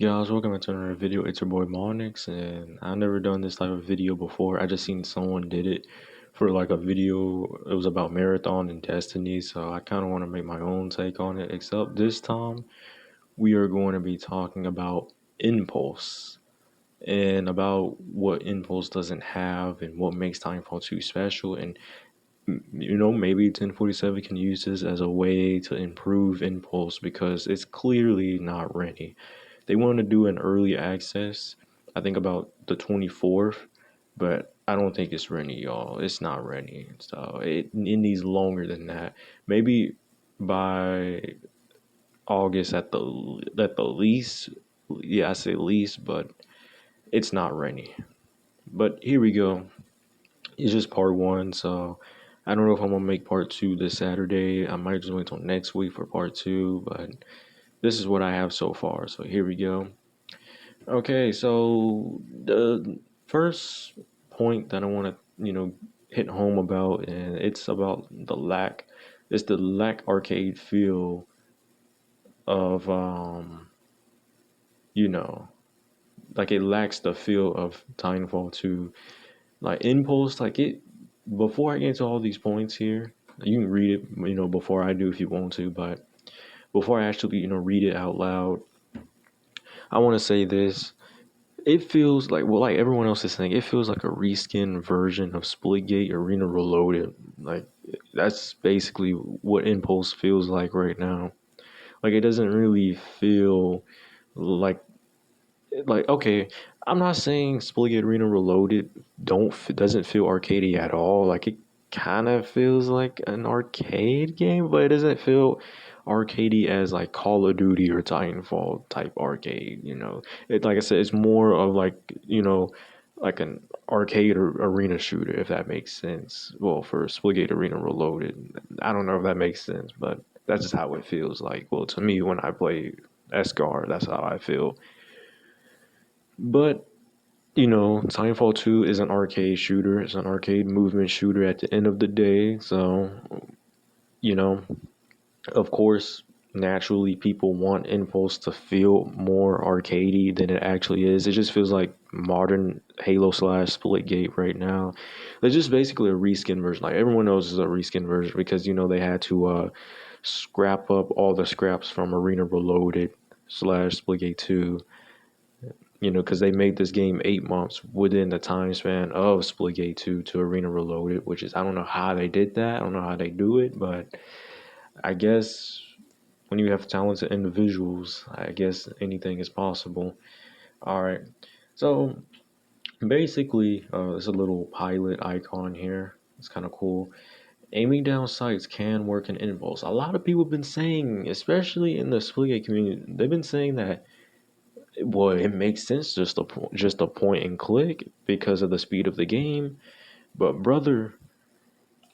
Guys, welcome back to another video. It's your boy Monix, and I've never done this type of video before. I just seen someone did it for like a video. It was about Marathon and Destiny, so I kind of want to make my own take on it. Except this time, we are going to be talking about Impulse and about what Impulse doesn't have and what makes Timefall 2 special. And maybe 1047 can use this as a way to improve Impulse because it's clearly not ready. They want to do an early access, I think about the 24th, but I don't think it's ready, y'all. It's not ready. So it needs longer than that. Maybe by August at the least. Yeah, I say least, but it's not ready. But here we go. It's just part one, so I don't know if I'm gonna make part two this Saturday. I might just wait till next week for part two, but this is what I have so far. So here we go. Okay, so the first point that I want to, hit home about, and it's about it's the lack arcade feel of, you know, like it lacks the feel of Titanfall 2. Like Impulse, like it, before I get into all these points here, you can read it, before I do if you want to, but before I actually, read it out loud, I want to say this. It feels like, well, like everyone else is saying, it feels like a reskin version of Splitgate Arena Reloaded. Like that's basically what Impulse feels like right now. Like it doesn't really feel like okay. I'm not saying Splitgate Arena Reloaded doesn't feel arcadey at all. Like it kind of feels like an arcade game, but it doesn't feel arcadey as like Call of Duty or Titanfall type arcade. It, like I said, it's more of like like an arcade or arena shooter, if that makes sense. Well, for Splitgate Arena Reloaded, I don't know if that makes sense, but that's just how it feels like. Well, to me, when I play Escar, that's how I feel. But Titanfall 2 is an arcade shooter. It's an arcade movement shooter at the end of the day. So, you know, of course, naturally people want Impulse to feel more arcadey than it actually is. It just feels like modern Halo slash Splitgate right now. It's just basically a reskin version. Like everyone knows it's a reskin version because they had to scrap up all the scraps from Arena Reloaded slash Splitgate 2, because they made this game 8 months within the time span of Splitgate 2 to Arena Reloaded, which is, I don't know how they did that. I don't know how they do it, but I guess when you have talented individuals, I guess anything is possible. All right. So basically, there's a little pilot icon here. It's kind of cool. Aiming down sights can work in Impulse. A lot of people have been saying, especially in the Splitgate community, they've been saying that, well, it makes sense just a point and click because of the speed of the game. But brother,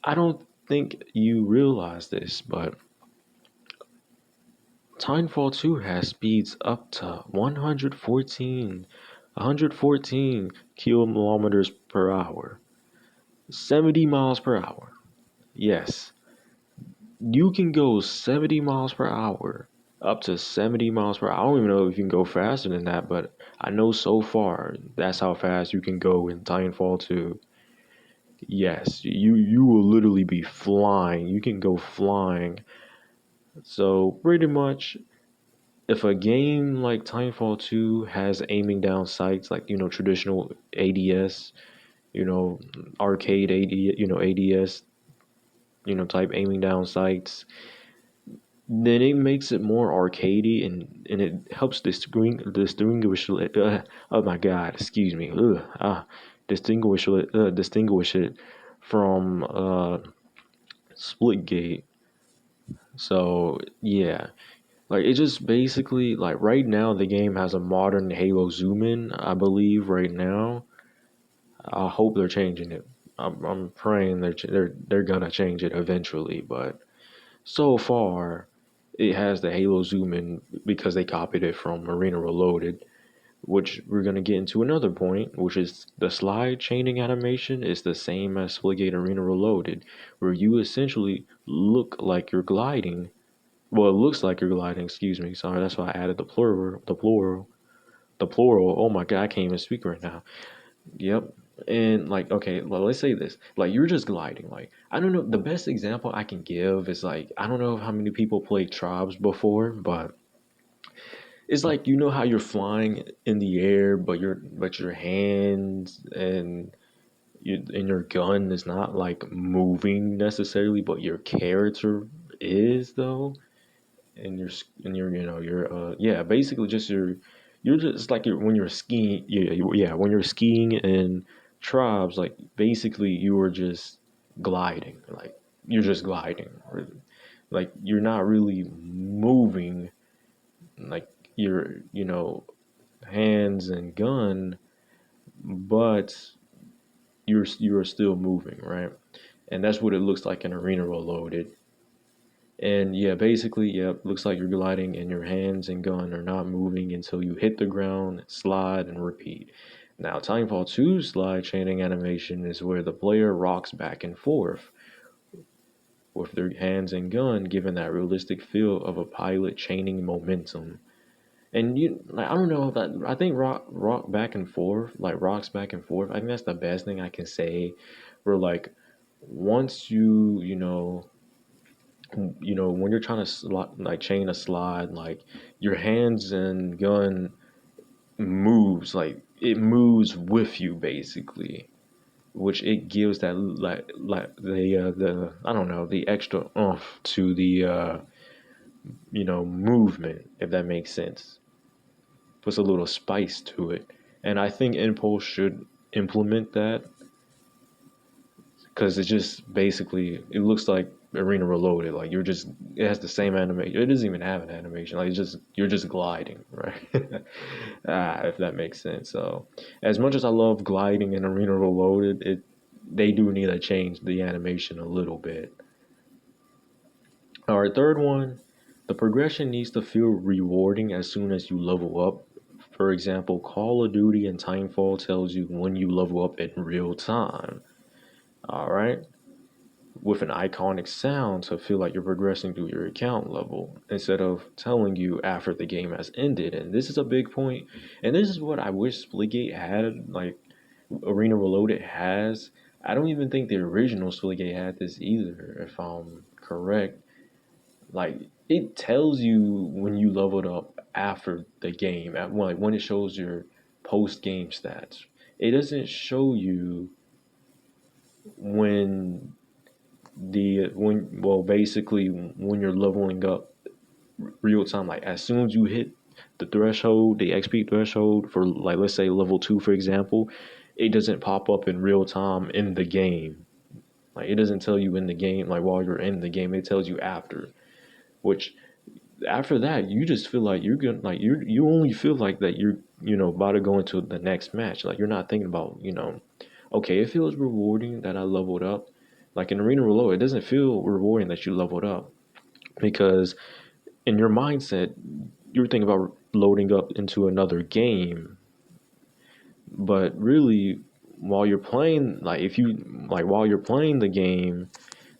I don't think you realize this, but Timefall 2 has speeds up to 114 kilometers per hour, 70 miles per hour. Yes, you can go 70 miles per hour, up to 70 miles per hour. I don't even know if you can go faster than that, but I know so far that's how fast you can go in Titanfall 2. Yes, you will literally be flying. You can go flying. So pretty much, if a game like Titanfall 2 has aiming down sights, like traditional ADS, arcade ADS, type aiming down sights, then it makes it more arcadey and it helps distinguish it. Oh my God, excuse me. Distinguish it from Splitgate. So yeah, like it just basically, like right now the game has a modern Halo zoom in, I believe right now. I hope they're changing it. I'm praying they're gonna change it eventually, but so far it has the Halo zoom in because they copied it from Arena Reloaded, which we're gonna get into another point, which is the slide chaining animation is the same as Splitgate Arena Reloaded, where you essentially look like you're gliding. Well, it looks like you're gliding. Excuse me. Sorry, that's why I added the plural. The plural. the plural. Oh my God, I can't even speak right now. Yep. And like, okay, well, let's say this. Like, you're just gliding. Like, I don't know. The best example I can give is like, I don't know how many people played Tribes before, but it's like you know how you're flying in the air, but your hands and your gun is not like moving necessarily, but your character is though, and your your yeah, basically just you're just like when you're skiing, yeah, when you're skiing in Tribes, like basically you were just gliding, like you're just gliding, or, like you're not really moving, like your hands and gun, but you're still moving, right? And that's what it looks like in Arena Reloaded. And yeah, basically, yeah, looks like you're gliding and your hands and gun are not moving until you hit the ground, slide, and repeat. Now, Timefall 2's slide chaining animation is where the player rocks back and forth with their hands and gun, giving that realistic feel of a pilot chaining momentum. And like, I don't know that I think rock back and forth, like rocks back and forth. I think that's the best thing I can say. Where like once when you're trying to like chain a slide, like your hands and gun moves, like it moves with you basically, which it gives that like the I don't know, the extra oomph to the movement, if that makes sense. Puts a little spice to it, and I think Impulse should implement that because it just basically it looks like Arena Reloaded. Like it has the same animation. It doesn't even have an animation. Like you're just gliding, right? If that makes sense. So as much as I love gliding in Arena Reloaded, they do need to change the animation a little bit. All right, third one, the progression needs to feel rewarding as soon as you level up. For example, Call of Duty and Timefall tells you when you level up in real time. All right, with an iconic sound to feel like you're progressing through your account level instead of telling you after the game has ended. And this is a big point, and this is what I wish Splitgate had, like Arena Reloaded has. I don't even think the original Splitgate had this either, if I'm correct. Like it tells you when you leveled up after the game, like when it shows your post game stats. It doesn't show you when when basically when you're leveling up real time. Like as soon as you hit the threshold, the XP threshold for like let's say level 2 for example, it doesn't pop up in real time in the game. Like it doesn't tell you in the game like while you're in the game. It tells you after, which after that you just feel like you're gonna like you only feel like that you're about to go into the next match. Like you're not thinking about okay, it feels rewarding that I leveled up. Like in Arena Reload, it doesn't feel rewarding that you leveled up because in your mindset you're thinking about loading up into another game. But really, while you're playing, like if you like while you're playing the game,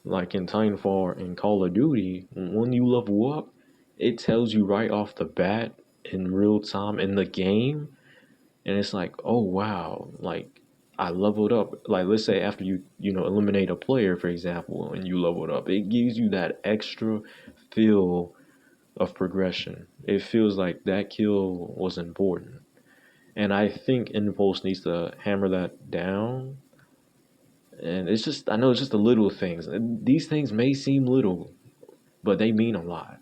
like in Titanfall and Call of Duty, when you level up, it tells you right off the bat in real time in the game, and it's like, oh wow, like I leveled up. Like let's say after you eliminate a player, for example, and you leveled up, it gives you that extra feel of progression. It feels like that kill was important, and I think Impulse needs to hammer that down. And it's just I know it's just the little things. These things may seem little, but they mean a lot.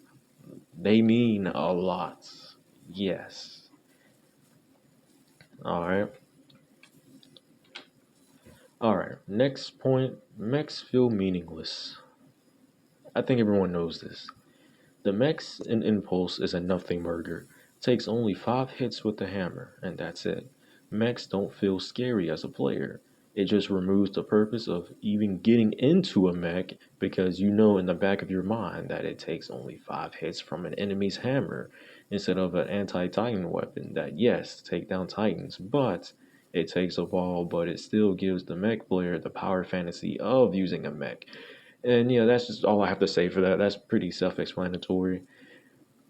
They mean a lot. Yes. All right. All right. Next point, mechs feel meaningless. I think everyone knows this. The mechs in Impulse is a nothing burger. Takes only 5 hits with the hammer, and that's it. Mechs don't feel scary as a player. It just removes the purpose of even getting into a mech because you know in the back of your mind that it takes only 5 hits from an enemy's hammer instead of an anti-Titan weapon that, yes, take down Titans, but it takes a ball, but it still gives the mech player the power fantasy of using a mech. And yeah, that's just all I have to say for that. That's pretty self explanatory.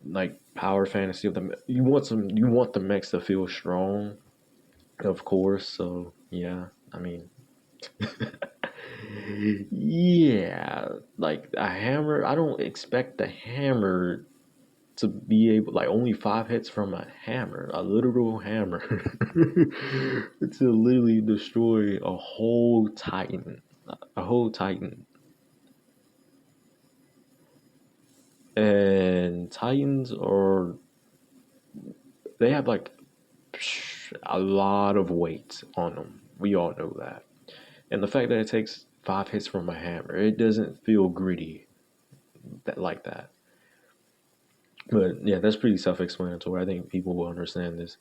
like power fantasy of the you want the mechs to feel strong, of course. So yeah, I mean, yeah, like a hammer. I don't expect the hammer to be able like only 5 hits from a hammer, a literal hammer, to literally destroy a whole titan. And titans are they have like a lot of weight on them. We all know that. And the fact that it takes 5 hits from a hammer, it doesn't feel gritty like that. But yeah, that's pretty self-explanatory. I think people will understand this.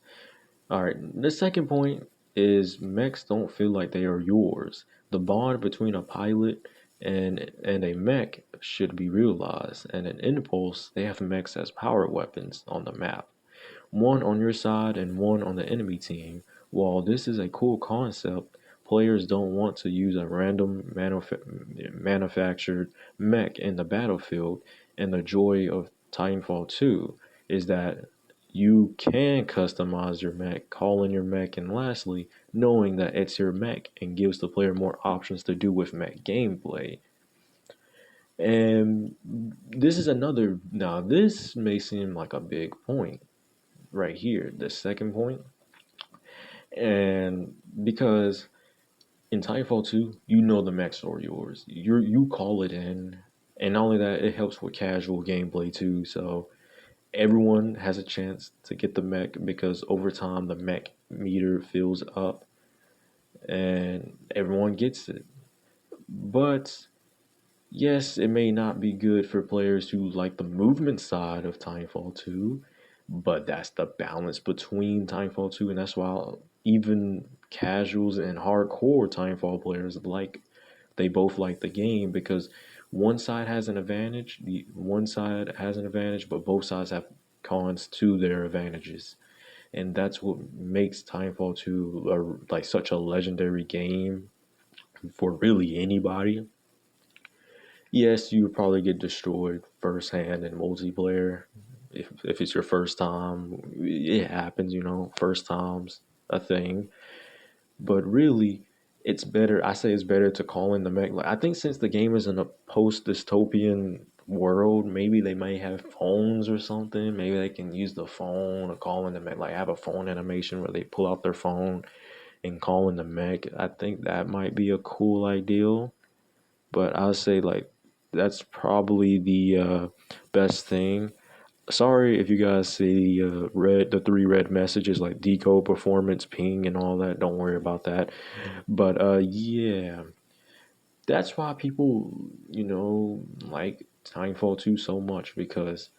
All right, the second point is mechs don't feel like they are yours. The bond between a pilot and a mech should be realized. And in Impulse, they have mechs as power weapons on the map, one on your side and one on the enemy team. While this is a cool concept, players don't want to use a random manufactured mech in the battlefield, and the joy of Titanfall 2 is that you can customize your mech, call in your mech, and lastly, knowing that it's your mech and gives the player more options to do with mech gameplay. And this is another, now this may seem like a big point right here, the second point. And because in Titanfall 2, you know the mechs are yours. You call it in. And not only that, it helps with casual gameplay too. So everyone has a chance to get the mech because over time the mech meter fills up and everyone gets it. But yes, it may not be good for players who like the movement side of Timefall 2, but that's the balance between Timefall 2, and that's why even casuals and hardcore Timefall players they both like the game because one side has an advantage, but both sides have cons to their advantages. And that's what makes Timefall 2 like such a legendary game for really anybody. Yes, you would probably get destroyed firsthand in multiplayer. If it's your first time, it happens, first time's a thing. But really, it's better. I say it's better to call in the mech. Like, I think since the game is in a post dystopian world, maybe they might have phones or something. Maybe they can use the phone or call in the mech. Like have a phone animation where they pull out their phone and call in the mech. I think that might be a cool ideal. But I'll say like that's probably the best thing. Sorry if you guys see the three red messages like decode, performance, ping, and all that. Don't worry about that. But yeah, that's why people like Timefall 2 so much because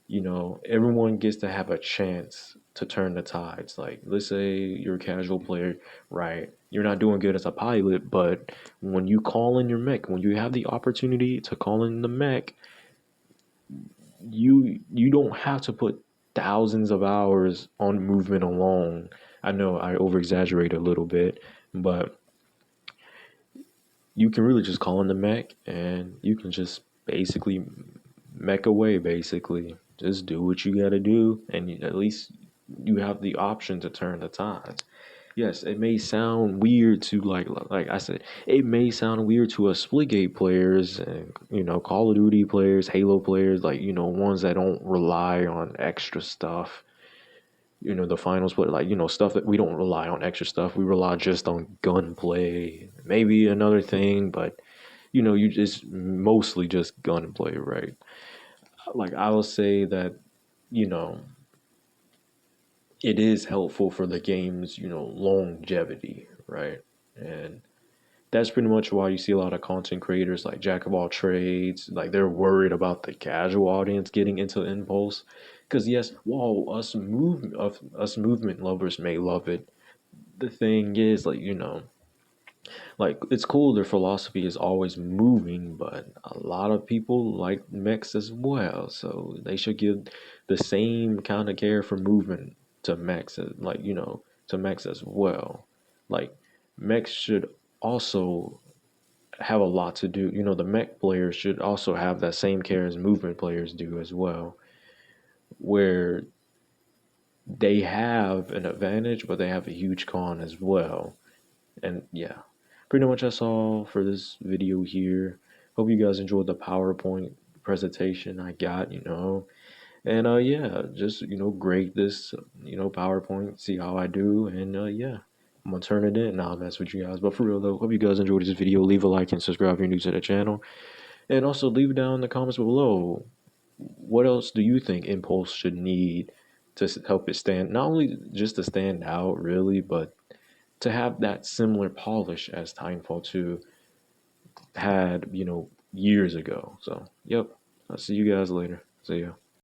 everyone gets to have a chance to turn the tides. Like, let's say you're a casual player, right? You're not doing good as a pilot, but when you call in your mech, when you have the opportunity to call in the mech, you don't have to put thousands of hours on movement alone. I know I over exaggerate a little bit, but you can really just call in the mech and you can just basically mech away basically. Just do what you gotta do and at least you have the option to turn the tides. Yes, it may sound weird to like I said, it may sound weird to us Splitgate players and Call of Duty players, Halo players, like ones that don't rely on extra stuff. The finals, but like stuff that we don't rely on extra stuff. We rely just on gunplay, maybe another thing, but you just mostly just gunplay, right? Like I will say that you know it is helpful for the game's longevity, right? And that's pretty much why you see a lot of content creators like Jack of all trades, like they're worried about the casual audience getting into Impulse, because yes, while us movement lovers may love it, the thing is like it's cool their philosophy is always moving, but a lot of people like mechs as well, so they should give the same kind of care for movement to mechs to mechs as well. Like mechs should also have a lot to do. The mech players should also have that same care as movement players do as well. where they have an advantage, but they have a huge con as well. And yeah, pretty much that's all for this video here. Hope you guys enjoyed the PowerPoint presentation I got. And yeah, just grade this, PowerPoint, see how I do, and yeah. I'm gonna turn it in. Nah, I'll mess with you guys. But for real though, hope you guys enjoyed this video. Leave a like and subscribe if you're new to the channel. And also leave down in the comments below, what else do you think Impulse should need to help it stand, not only just to stand out really, but to have that similar polish as Titanfall 2 had, years ago. So, yep. I'll see you guys later. See ya.